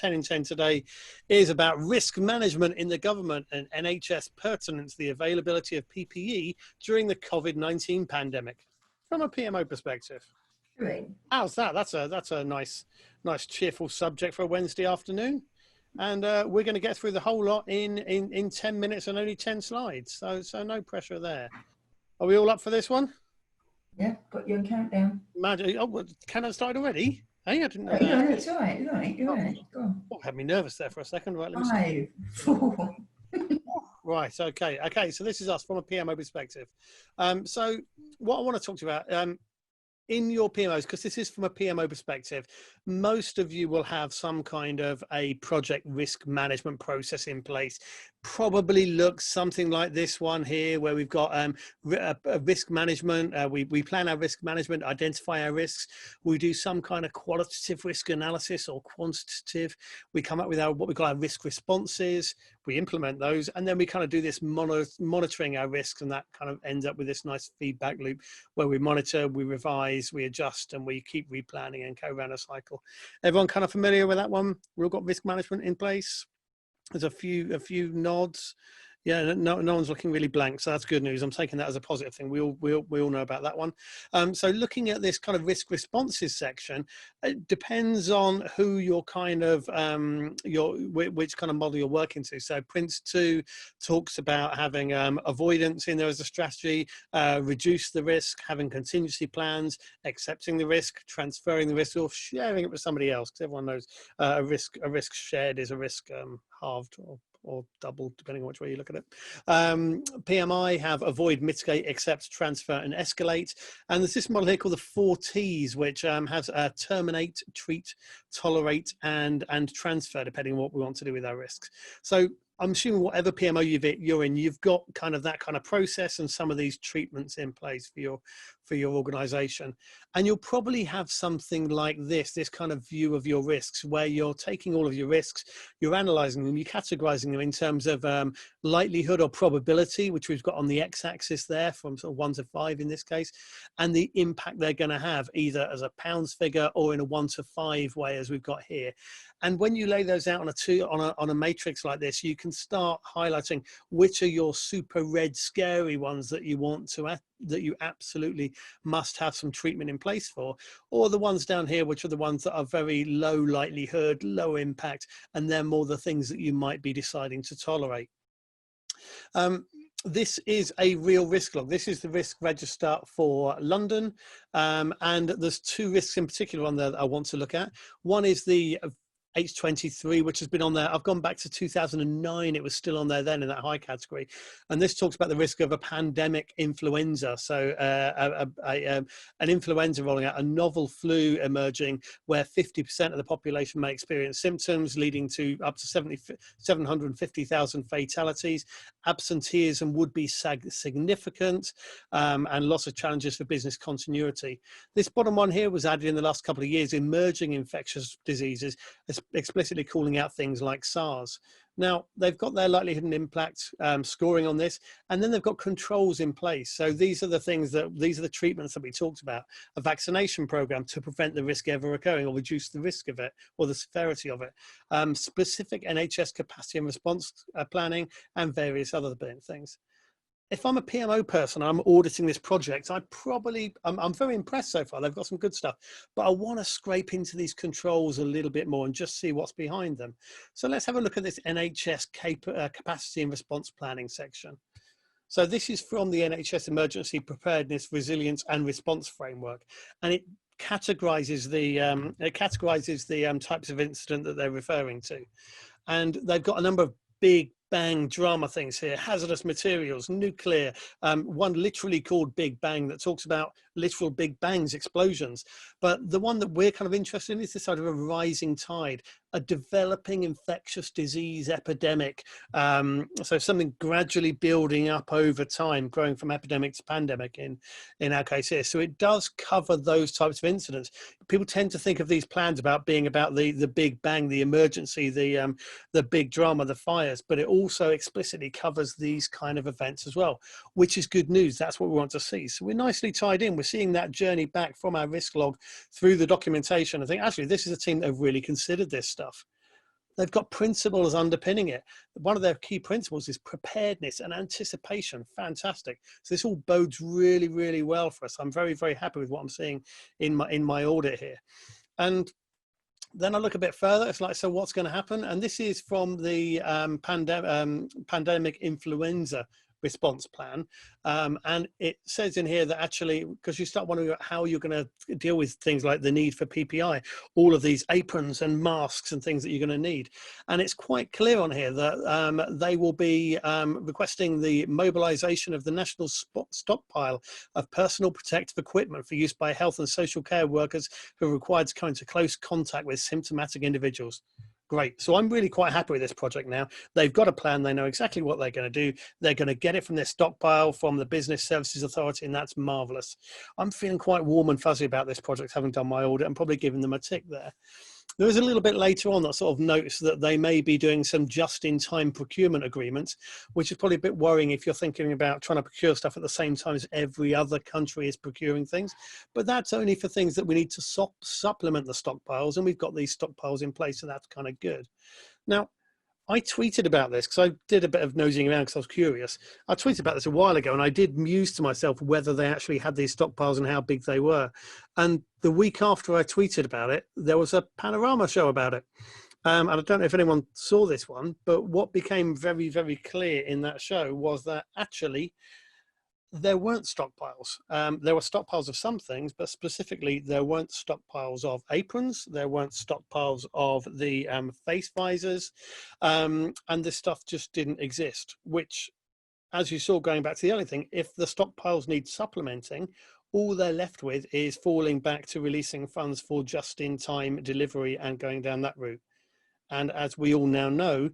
10 in 10 today is about risk management in the government and NHS pertinence, the availability of PPE during the COVID-19 pandemic from a PMO perspective. Great. How's that? That's a nice cheerful subject for a Wednesday afternoon. And we're going to get through the whole lot in 10 minutes and only 10 slides. So no pressure there. Are we all up for this one? Yeah, got your countdown. Imagine, oh, can I start already? Hey, I didn't know Oh, that. yeah, it's all right. You're right. You're right. Go on. Oh, had me nervous there for a second. Right, let me 5, 4. Right, okay. So this is us from a PMO perspective. So what I want to talk to you about, in your PMOs, because this is from a PMO perspective, most of you will have some kind of a project risk management process in place. Probably looks something like this one here, where we've got risk management. We plan our risk management, identify our risks. We do some kind of qualitative risk analysis or quantitative. We come up with what we call our risk responses. We implement those, and then we kind of do this monitoring our risks, and that kind of ends up with this nice feedback loop where we monitor, we revise, we adjust, and we keep replanning and go around a cycle. Everyone kind of familiar with that one? We've all got risk management in place. There's a few nods. Yeah, no one's looking really blank, so that's good news. I'm taking that as a positive thing. We all know about that one. So looking at this kind of risk responses section, it depends on who you're kind of which kind of model you're working to. So Prince 2 talks about having avoidance in there as a strategy, reduce the risk, having contingency plans, accepting the risk, transferring the risk, or sharing it with somebody else. Because everyone knows a risk shared is a risk halved or doubled, depending on which way you look at it. PMI have avoid, mitigate, accept, transfer, and escalate. And there's this model here called the 4 T's, which has terminate, treat, tolerate, and transfer, depending on what we want to do with our risks. So I'm assuming whatever PMO you're in, you've got kind of that kind of process and some of these treatments in place for your organization. And you'll probably have something like this kind of view of your risks, where you're taking all of your risks, you're analyzing them, you're categorizing them in terms of likelihood or probability, which we've got on the x-axis there from sort of 1 to 5 in this case, and the impact they're going to have either as a pounds figure or in a 1 to 5 way as we've got here. And when you lay those out on a matrix like this, you can start highlighting which are your super red scary ones that you want to that you absolutely must have some treatment in place for, or the ones down here which are the ones that are very low likelihood, low impact, and they're more the things that you might be deciding to tolerate. This is a real risk log. This is the risk register for London, and there's 2 risks in particular on there that I want to look at. One is the H23, which has been on there. I've gone back to 2009. It was still on there then in that high category. And this talks about the risk of a pandemic influenza. So an influenza rolling out, a novel flu emerging where 50% of the population may experience symptoms, leading to up to 750,000 fatalities. Absenteeism would be significant, and lots of challenges for business continuity. This bottom one here was added in the last couple of years, emerging infectious diseases, explicitly calling out things like SARS. Now, they've got their likelihood and impact scoring on this, and then they've got controls in place. So these are the treatments that we talked about, a vaccination program to prevent the risk ever occurring or reduce the risk of it or the severity of it, specific NHS capacity and response planning, and various other things. If I'm a PMO person, I'm auditing this project, I'm very impressed so far. They've got some good stuff, but I want to scrape into these controls a little bit more and just see what's behind them. So let's have a look at this NHS capacity and response planning section. So this is from the NHS Emergency Preparedness, Resilience and Response Framework, and it categorizes the types of incident that they're referring to. And they've got a number of big bang drama things here: hazardous materials, nuclear, one literally called Big Bang that talks about literal big bangs, explosions. But the one that we're kind of interested in is this sort of a rising tide, a developing infectious disease epidemic. So something gradually building up over time, growing from epidemic to pandemic in our case here. So it does cover those types of incidents. People tend to think of these plans about being about the big bang, the emergency, the big drama, the fires, but it also explicitly covers these kind of events as well, which is good news. That's what we want to see. So we're nicely tied in. We're seeing that journey back from our risk log through the documentation. I think actually this is a team that have really considered this stuff. they've got principles underpinning it. One of their key principles is preparedness and anticipation. Fantastic. So this all bodes really, really well for us. I'm very, very happy with what I'm seeing in my audit here. And then I look a bit further. It's like, so what's going to happen? And this is from the pandemic influenza response plan. And it says in here that actually, because you start wondering about how you're going to deal with things like the need for PPI, all of these aprons and masks and things that you're going to need. And it's quite clear on here that they will be requesting the mobilization of the national stockpile of personal protective equipment for use by health and social care workers who are required to come into close contact with symptomatic individuals. Great. So I'm really quite happy with this project now. They've got a plan. They know exactly what they're going to do. They're going to get it from their stockpile from the Business Services Authority, and that's marvelous. I'm feeling quite warm and fuzzy about this project, having done my audit and probably giving them a tick there. There is a little bit later on that sort of notes that they may be doing some just-in-time procurement agreements, which is probably a bit worrying if you're thinking about trying to procure stuff at the same time as every other country is procuring things. But that's only for things that we need to supplement the stockpiles, and we've got these stockpiles in place, so that's kind of good. Now, I tweeted about this because I did a bit of nosing around because I was curious. I tweeted about this a while ago, and I did muse to myself whether they actually had these stockpiles and how big they were. And the week after I tweeted about it, there was a panorama show about it. And I don't know if anyone saw this one, but what became very, very clear in that show was that actually there weren't stockpiles. There were stockpiles of some things, but specifically there weren't stockpiles of aprons. There weren't stockpiles of the face visors, and this stuff just didn't exist, which, as you saw going back to the other thing, if the stockpiles need supplementing, all they're left with is falling back to releasing funds for just-in-time delivery and going down that route. And as we all now know,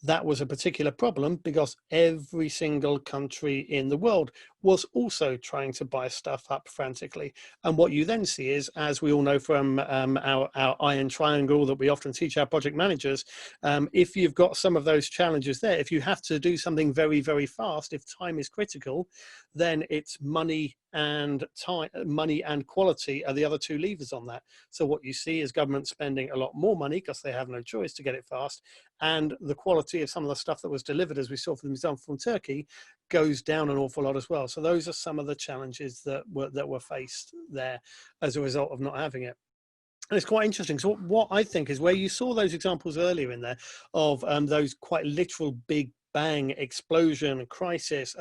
that was a particular problem because every single country in the world was also trying to buy stuff up frantically. And what you then see is, as we all know from our iron triangle that we often teach our project managers, if you've got some of those challenges there, if you have to do something very, very fast, if time is critical, then it's money and time, money and quality are the other two levers on that. So what you see is government spending a lot more money because they have no choice to get it fast, and the quality of some of the stuff that was delivered, as we saw for example from Turkey, goes down an awful lot as well. So those are some of the challenges that were faced there as a result of not having it. And it's quite interesting. So what I think is where you saw those examples earlier in there of those quite literal big bang, explosion, crisis,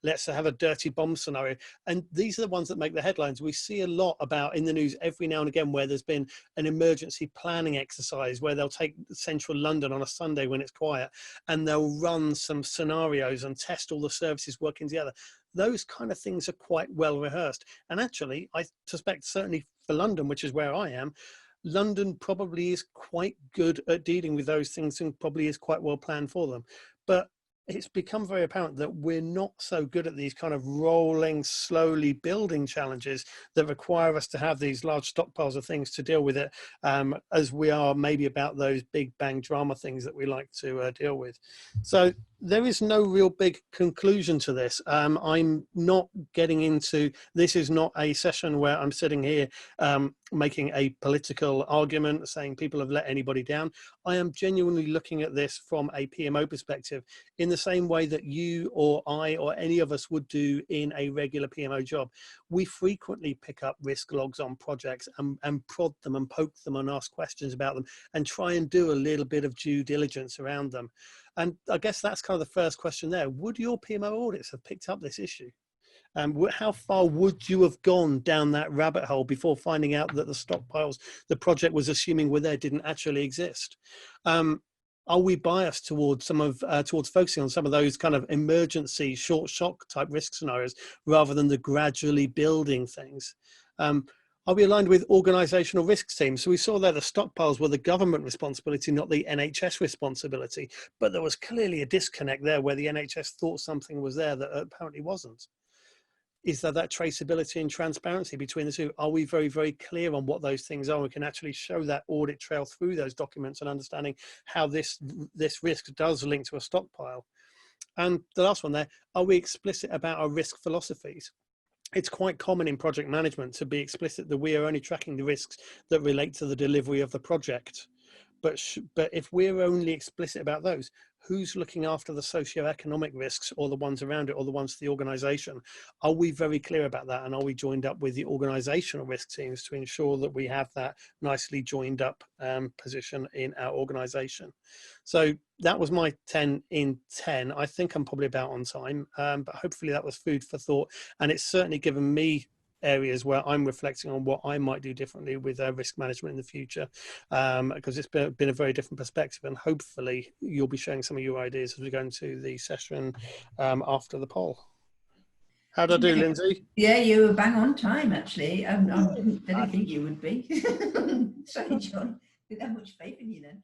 let's have a dirty bomb scenario. And these are the ones that make the headlines. We see a lot about in the news every now and again where there's been an emergency planning exercise where they'll take central London on a Sunday when it's quiet and they'll run some scenarios and test all the services working together. Those kind of things are quite well rehearsed. And actually, I suspect certainly for London, which is where I am, London probably is quite good at dealing with those things and probably is quite well planned for them. But it's become very apparent that we're not so good at these kind of rolling, slowly building challenges that require us to have these large stockpiles of things to deal with it, as we are maybe about those big bang drama things that we like to deal with. So there is no real big conclusion to this. I'm not getting into, this is not a session where I'm sitting here making a political argument saying people have let anybody down. I am genuinely looking at this from a PMO perspective in the same way that you or I or any of us would do in a regular PMO job. We frequently pick up risk logs on projects and prod them and poke them and ask questions about them and try and do a little bit of due diligence around them. And I guess that's kind of the first question there. Would your PMO audits have picked up this issue? How far would you have gone down that rabbit hole before finding out that the stockpiles the project was assuming were there didn't actually exist? Are we biased towards towards focusing on some of those kind of emergency short shock type risk scenarios rather than the gradually building things? Are we aligned with organisational risks teams? So we saw there the stockpiles were the government responsibility, not the NHS responsibility. But there was clearly a disconnect there where the NHS thought something was there that apparently wasn't. Is there that traceability and transparency between the two? Are we very, very clear on what those things are? We can actually show that audit trail through those documents and understanding how this risk does link to a stockpile. And the last one there, are we explicit about our risk philosophies? It's quite common in project management to be explicit that we are only tracking the risks that relate to the delivery of the project. but if we're only explicit about those, who's looking after the socioeconomic risks, or the ones around it, or the ones to the organisation? Are we very clear about that, and are we joined up with the organisational risk teams to ensure that we have that nicely joined up position in our organisation? So that was my 10 in 10. I think I'm probably about on time, but hopefully that was food for thought, and it's certainly given me areas where I'm reflecting on what I might do differently with risk management in the future, because it's been a very different perspective, and hopefully you'll be sharing some of your ideas as we go into the session after the poll. How'd I do, Lindsay? Yeah, you were bang on time, actually. I didn't think you would be. Sorry, John. Didn't have much faith in you then.